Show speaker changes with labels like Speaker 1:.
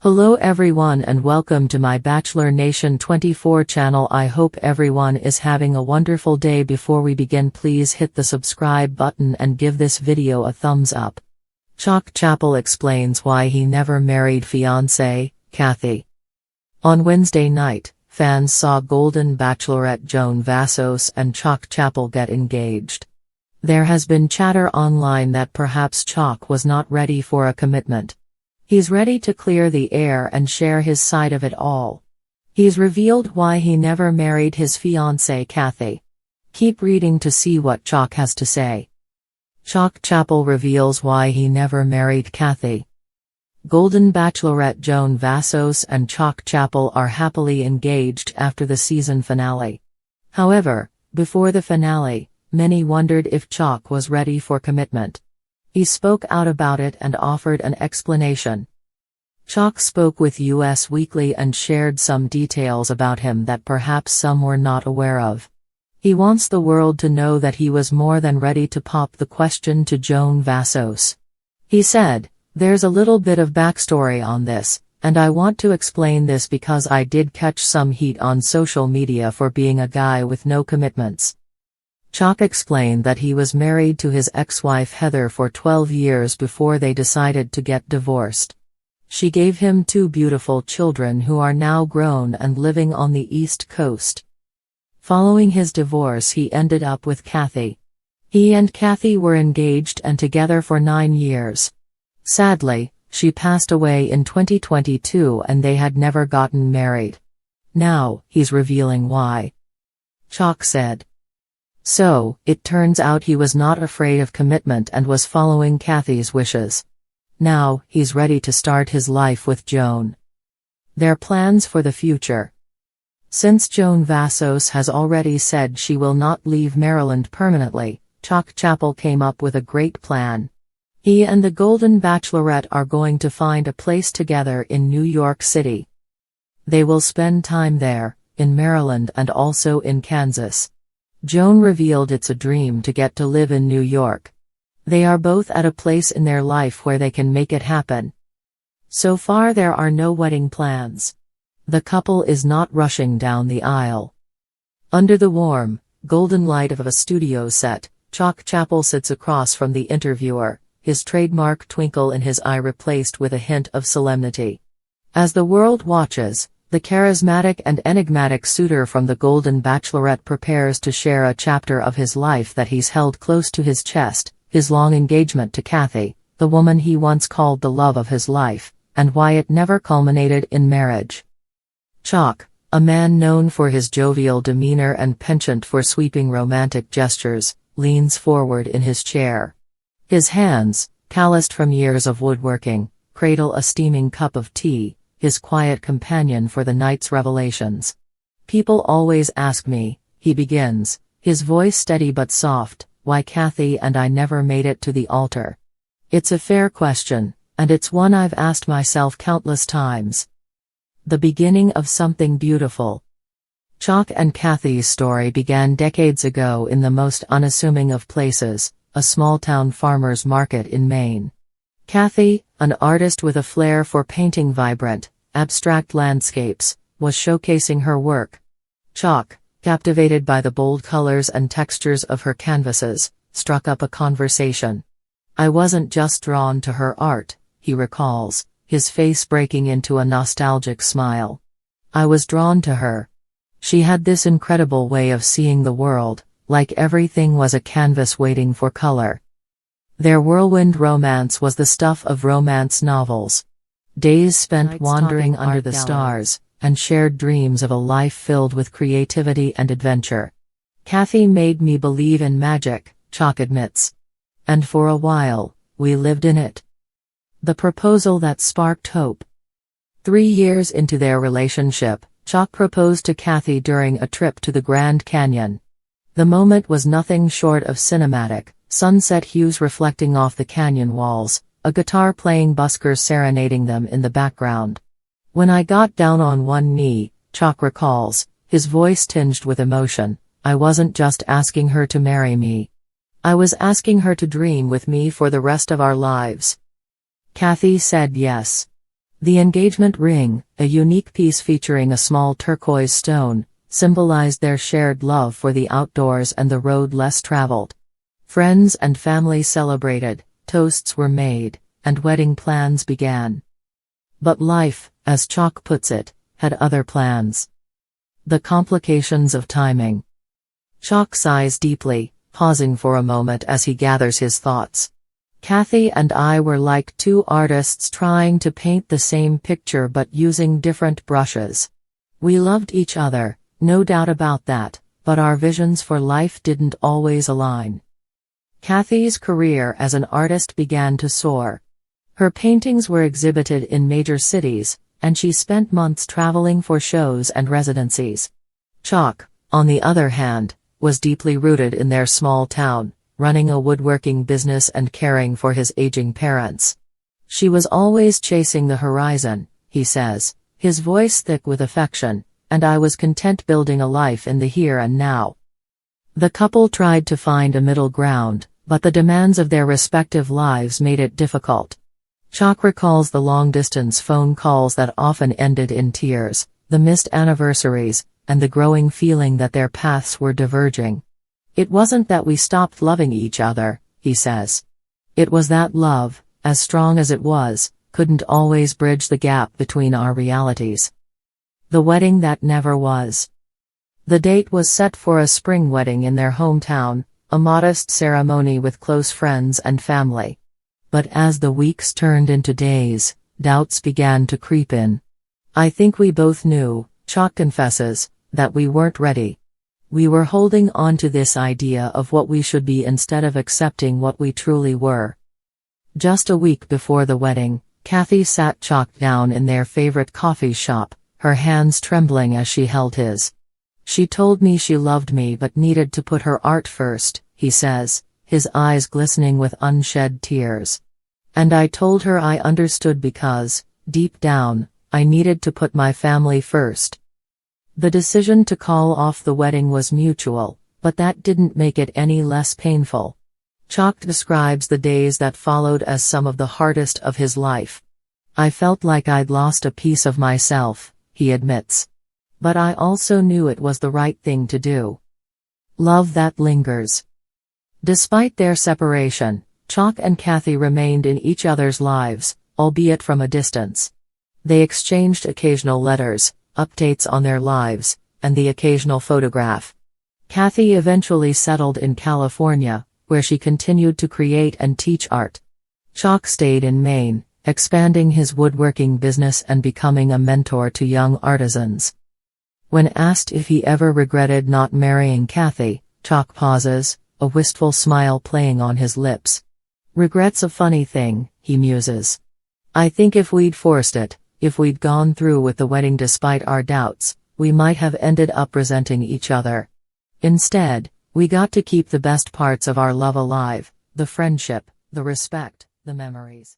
Speaker 1: Hello everyone and welcome to my Bachelor Nation 24 channel. I hope everyone is having a wonderful day. Before we begin, please hit the subscribe button and give this video a thumbs up. Chock Chapple explains why he never married fiancée, Kathy. On Wednesday night, fans saw Golden Bachelorette Joan Vassos and Chock Chapple get engaged. There has been chatter online that perhaps Chock was not ready for a commitment. He's ready to clear the air and share his side of it all. He's revealed why he never married his fiancée Kathy. Keep reading to see what Chock has to say. Chock Chapple reveals why he never married Kathy. Golden Bachelorette Joan Vassos and Chock Chapple are happily engaged after the season finale. However, before the finale, many wondered if Chock was ready for commitment. He spoke out about it and offered an explanation. Chock spoke with US Weekly and shared some details about him that perhaps some were not aware of. He wants the world to know that he was more than ready to pop the question to Joan Vassos. He said, "There's a little bit of backstory on this, and I want to explain this because I did catch some heat on social media for being a guy with no commitments." Chock explained that he was married to his ex-wife Heather for 12 years before they decided to get divorced. She gave him 2 beautiful children who are now grown and living on the East Coast. Following his divorce, he ended up with Kathy. He and Kathy were engaged and together for 9 years. Sadly, she passed away in 2022 and they had never gotten married. Now, he's revealing why. Chock said, "So, it turns out he was not afraid of commitment and was following Kathy's wishes. Now, he's ready to start his life with Joan. Their plans for the future. Since Joan Vassos has already said she will not leave Maryland permanently, Chock Chapple came up with a great plan. He and the Golden Bachelorette are going to find a place together in New York City. They will spend time there, in Maryland and also in Kansas. Joan revealed it's a dream to get to live in New York. They are both at a place in their life where they can make it happen. So far there are no wedding plans. The couple is not rushing down the aisle." Under the warm, golden light of a studio set, Chock Chapple sits across from the interviewer, his trademark twinkle in his eye replaced with a hint of solemnity. As the world watches, the charismatic and enigmatic suitor from the Golden Bachelorette prepares to share a chapter of his life that he's held close to his chest, his long engagement to Kathy, the woman he once called the love of his life, and why it never culminated in marriage. Chock, a man known for his jovial demeanor and penchant for sweeping romantic gestures, leans forward in his chair. His hands, calloused from years of woodworking, cradle a steaming cup of tea, his quiet companion for the night's revelations. "People always ask me," he begins, his voice steady but soft, "why Kathy and I never made it to the altar. It's a fair question, and it's one I've asked myself countless times. The beginning of something beautiful." Chock and Kathy's story began decades ago in the most unassuming of places, a small-town farmer's market in Maine. Kathy, an artist with a flair for painting vibrant, abstract landscapes, was showcasing her work. Chock, captivated by the bold colors and textures of her canvases, struck up a conversation. "I wasn't just drawn to her art," he recalls, his face breaking into a nostalgic smile. "I was drawn to her. She had this incredible way of seeing the world, like everything was a canvas waiting for color." Their whirlwind romance was the stuff of romance novels. Days spent wandering under the stars, and shared dreams of a life filled with creativity and adventure. "Kathy made me believe in magic," Chock admits. "And for a while, we lived in it." The proposal that sparked hope. 3 years into their relationship, Chock proposed to Kathy during a trip to the Grand Canyon. The moment was nothing short of cinematic. Sunset hues reflecting off the canyon walls, a guitar-playing busker serenading them in the background. "When I got down on one knee," Chock recalls, his voice tinged with emotion, "I wasn't just asking her to marry me. I was asking her to dream with me for the rest of our lives." Kathy said yes. The engagement ring, a unique piece featuring a small turquoise stone, symbolized their shared love for the outdoors and the road less traveled. Friends and family celebrated, toasts were made, and wedding plans began. But life, as Chock puts it, had other plans. The complications of timing. Chock sighs deeply, pausing for a moment as he gathers his thoughts. Kathy and I were like two artists trying to paint the same picture but using different brushes. We loved each other, no doubt about that, but our visions for life didn't always align. Kathy's career as an artist began to soar. Her paintings were exhibited in major cities, and she spent months traveling for shows and residencies. Chock, on the other hand, was deeply rooted in their small town, running a woodworking business and caring for his aging parents. She was always chasing the horizon, he says, his voice thick with affection, and I was content building a life in the here and now. The couple tried to find a middle ground, but the demands of their respective lives made it difficult. Chock recalls the long-distance phone calls that often ended in tears, the missed anniversaries, and the growing feeling that their paths were diverging. It wasn't that we stopped loving each other, he says. It was that love, as strong as it was, couldn't always bridge the gap between our realities. The wedding that never was. The date was set for a spring wedding in their hometown, a modest ceremony with close friends and family. But as the weeks turned into days, doubts began to creep in. I think we both knew, Chock confesses, that we weren't ready. We were holding on to this idea of what we should be instead of accepting what we truly were. Just a week before the wedding, Kathy sat Chock down in their favorite coffee shop, her hands trembling as she held his. She told me she loved me but needed to put her art first, he says, his eyes glistening with unshed tears. And I told her I understood because, deep down, I needed to put my family first. The decision to call off the wedding was mutual, but that didn't make it any less painful. Chock describes the days that followed as some of the hardest of his life. I felt like I'd lost a piece of myself, he admits. But I also knew it was the right thing to do. Love that lingers. Despite their separation, Chock and Kathy remained in each other's lives, albeit from a distance. They exchanged occasional letters, updates on their lives, and the occasional photograph. Kathy eventually settled in California, where she continued to create and teach art. Chock stayed in Maine, expanding his woodworking business and becoming a mentor to young artisans. When asked if he ever regretted not marrying Kathy, Chock pauses, a wistful smile playing on his lips. Regret's a funny thing, he muses. I think if we'd forced it, if we'd gone through with the wedding despite our doubts, we might have ended up resenting each other. Instead, we got to keep the best parts of our love alive, the friendship, the respect, the memories.